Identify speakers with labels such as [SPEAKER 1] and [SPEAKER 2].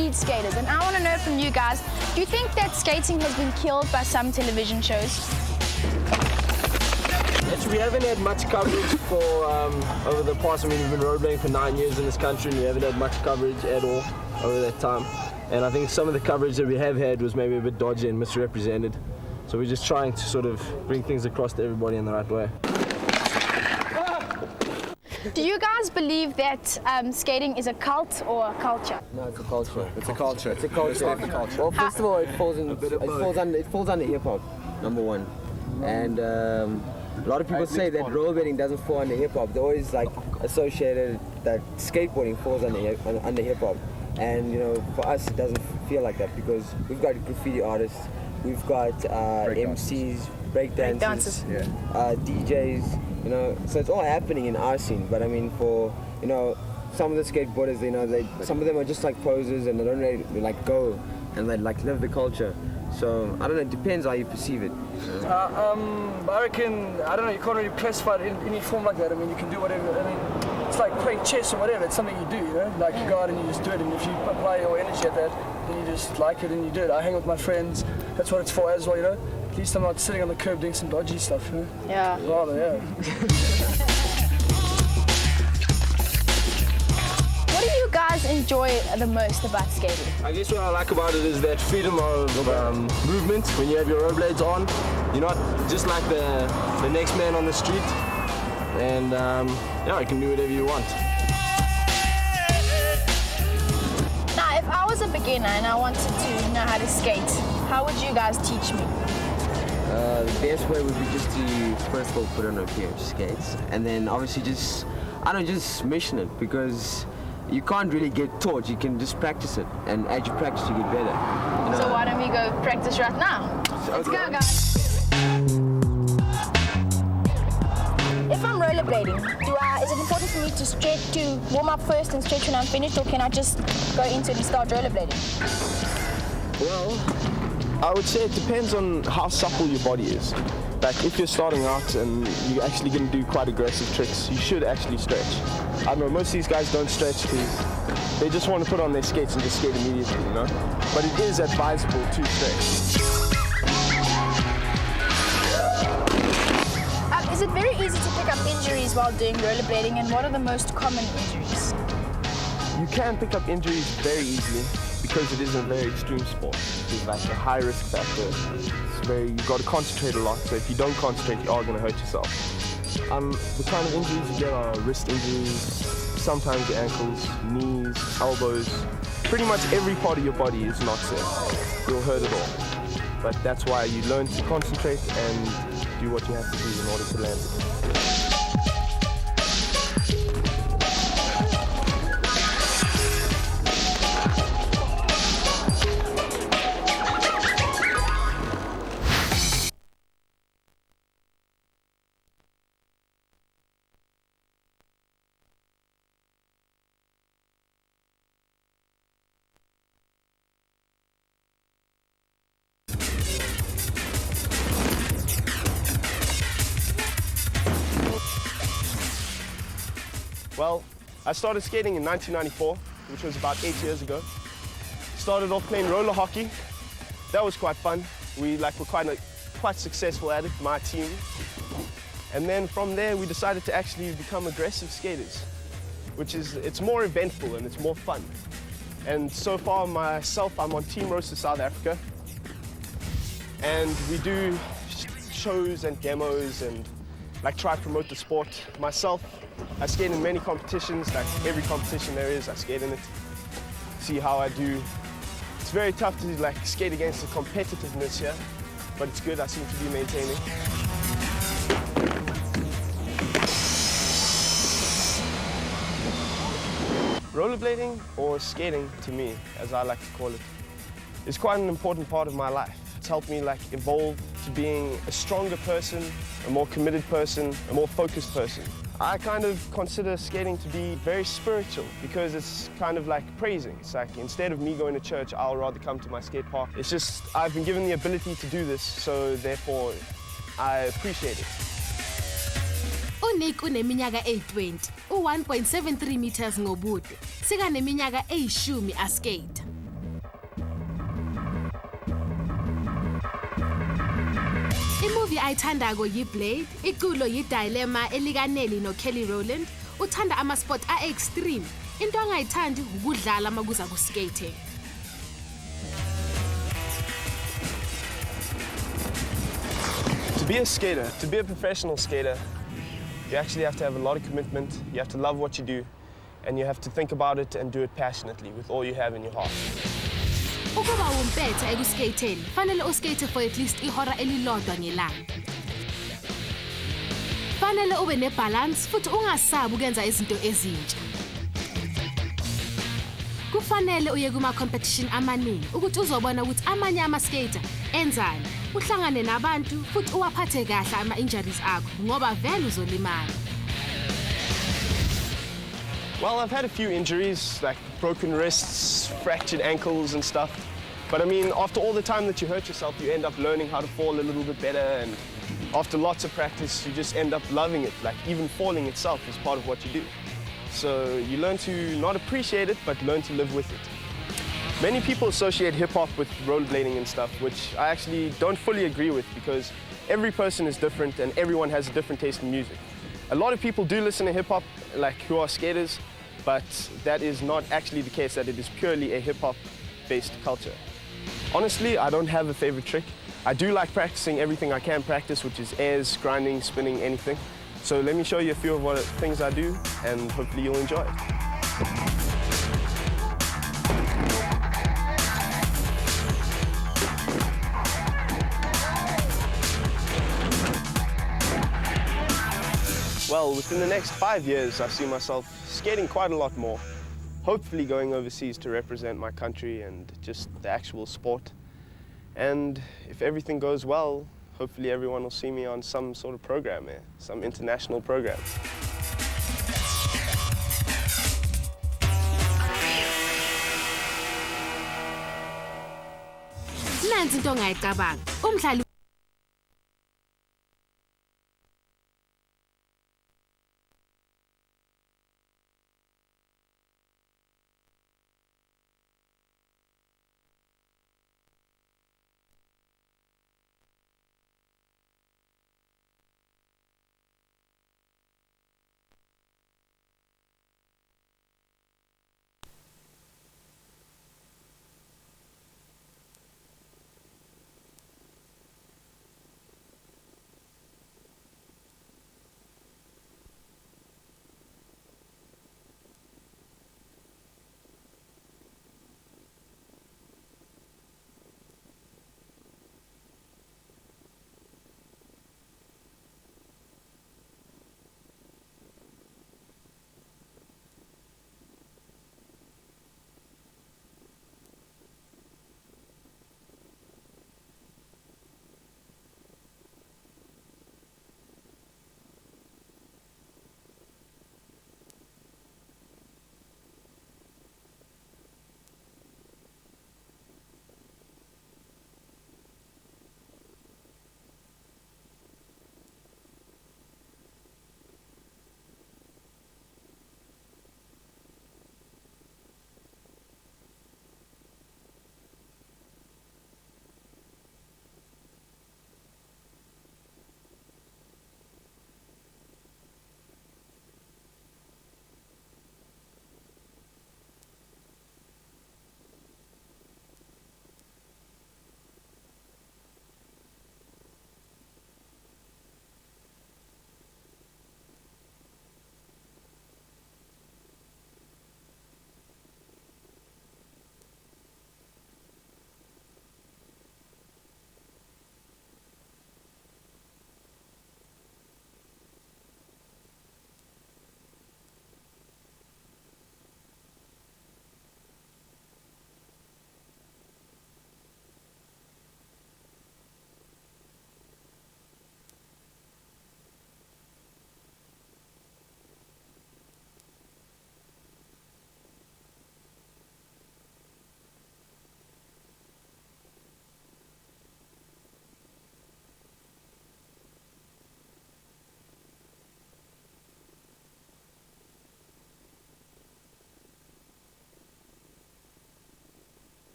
[SPEAKER 1] street skaters, and I want to know from you guys, do you think that skating has been killed by some television shows?
[SPEAKER 2] Yes, we haven't had much coverage for over the past. I mean, we've been rollerblading for 9 years in this country, and we haven't had much coverage at all over that time. And I think some of the coverage that we have had was maybe a bit dodgy and misrepresented. So we're just trying to sort of bring things across to everybody in the right way.
[SPEAKER 1] Do you guys believe that skating is a cult or a culture?
[SPEAKER 3] No, it's a culture.
[SPEAKER 4] It's a culture.
[SPEAKER 3] It's a culture. Well, first of all, it falls under hip hop, number one. And a lot of people say that rollerblading doesn't fall under hip hop. They always like associated that skateboarding falls under hip hop. And you know, for us, it doesn't feel like that because we've got graffiti artists, we've got MCs, breakdancers, DJs. You know, so it's all happening in our scene. But I mean, for you know, some of the skateboarders, you know, some of them are just like posers and they don't really like go and they like live the culture. So I don't know. It depends how you perceive it.
[SPEAKER 5] I reckon, I don't know, you can't really classify it in any form like that. I mean, you can do whatever. I mean, it's like playing chess or whatever. It's something you do, you know? Like you go out and you just do it, and if you apply your energy at that, then you just like it and you do it. I hang with my friends. That's what it's for as well, you know? At least I'm not sitting on the curb doing some dodgy stuff, you know?
[SPEAKER 1] Yeah.
[SPEAKER 5] Rather, yeah.
[SPEAKER 1] What do you guys enjoy the most about skating?
[SPEAKER 2] I guess what I like about it is that freedom of movement. When you have your rollerblades on, you're not just like the next man on the street. And yeah, you can do whatever you want.
[SPEAKER 1] Now, if I was a beginner and I wanted to know how to skate, how would you guys teach me?
[SPEAKER 3] The best way would be just to first of all put on a pair of skates and then obviously just mission it because you can't really get taught, you can just practice it and as you practice you get better. You know?
[SPEAKER 1] So why don't we go practice right now? Let's go, guys. If I'm rollerblading, is it important for me to warm up first and stretch when I'm finished, or can I just go into it and start rollerblading?
[SPEAKER 2] Well, I would say it depends on how supple your body is. Like if you're starting out and you're actually going to do quite aggressive tricks, you should actually stretch. I don't know, most of these guys don't stretch because they just want to put on their skates and just skate immediately, you know? But it is advisable to stretch.
[SPEAKER 1] Is it very easy to pick up injuries while doing rollerblading, and what are the most common injuries?
[SPEAKER 2] You can pick up injuries very easily because it is a very extreme sport. It's like a high risk factor. You've got to concentrate a lot, so if you don't concentrate, you are going to hurt yourself. The kind of injuries you get are wrist injuries, sometimes your ankles, knees, elbows. Pretty much every part of your body is not safe. You'll hurt it all. But that's why you learn to concentrate and do what you have to do in order to land it. Well, I started skating in 1994, which was about 8 years ago. Started off playing roller hockey. That was quite fun. We were quite successful at it, my team. And then from there, we decided to actually become aggressive skaters, it's more eventful and it's more fun. And so far, myself, I'm on Team Roaster South Africa. And we do shows and demos and try to promote the sport. Myself, I skate in many competitions, like every competition there is, I skate in it, see how I do. It's very tough to skate against the competitiveness here, but it's good, I seem to be maintaining. Rollerblading, or skating to me, as I like to call it, is quite an important part of my life. It's helped me evolve to being a stronger person, a more committed person, a more focused person. I kind of consider skating to be very spiritual because it's kind of like praising. It's like instead of me going to church, I'll rather come to my skate park. It's just I've been given the ability to do this, so therefore I appreciate it.
[SPEAKER 6] UNick uneminyaka eyi-20, u-1.73 meters ngobude, sikaneminyaka eyishumi askate.
[SPEAKER 4] Imovie ayithandako yiBlade, iculo yiDilemma elikaneli noKelly Rowland, uthanda ama-sport a-extreme. Into angayithandi ukudlala makuza ku-skating.
[SPEAKER 2] To be a skater, to be a professional skater, you actually have to have a lot of commitment, you have to love what you do, and you have to think about it and do it passionately with all you have in your heart.
[SPEAKER 4] Ukuba umpetha ekuskateni, fanele uskate for at least ihora elilodwa ngelanga. Fanele ube nebalance futhi ungasabi ukwenza izinto ezintsha. Kufanele uye kuma-competition amaningi ukuthi uzobona ukuthi amanye ama-skater enzani. Uhlangane nabantu futhi uwaphathe kahle ama-injuries akho ngoba vele uzolimala.
[SPEAKER 2] Well, I've had a few injuries, like broken wrists, fractured ankles and stuff. But I mean, after all the time that you hurt yourself, you end up learning how to fall a little bit better, and after lots of practice, you just end up loving it. Like even falling itself is part of what you do. So you learn to not appreciate it, but learn to live with it. Many people associate hip-hop with rollerblading and stuff, which I actually don't fully agree with, because every person is different and everyone has a different taste in music. A lot of people do listen to hip-hop, like who are skaters, but that is not actually the case, that it is purely a hip-hop based culture. Honestly, I don't have a favorite trick. I do like practicing everything I can practice, which is airs, grinding, spinning, anything. So let me show you a few of what things I do, and hopefully you'll enjoy it. Well, within the next 5 years, I see myself skating quite a lot more. Hopefully going overseas to represent my country and just the actual sport. And if everything goes well, hopefully everyone will see me on some sort of program here, some international program.
[SPEAKER 4] Nansi into ongayicabanga. Umdlali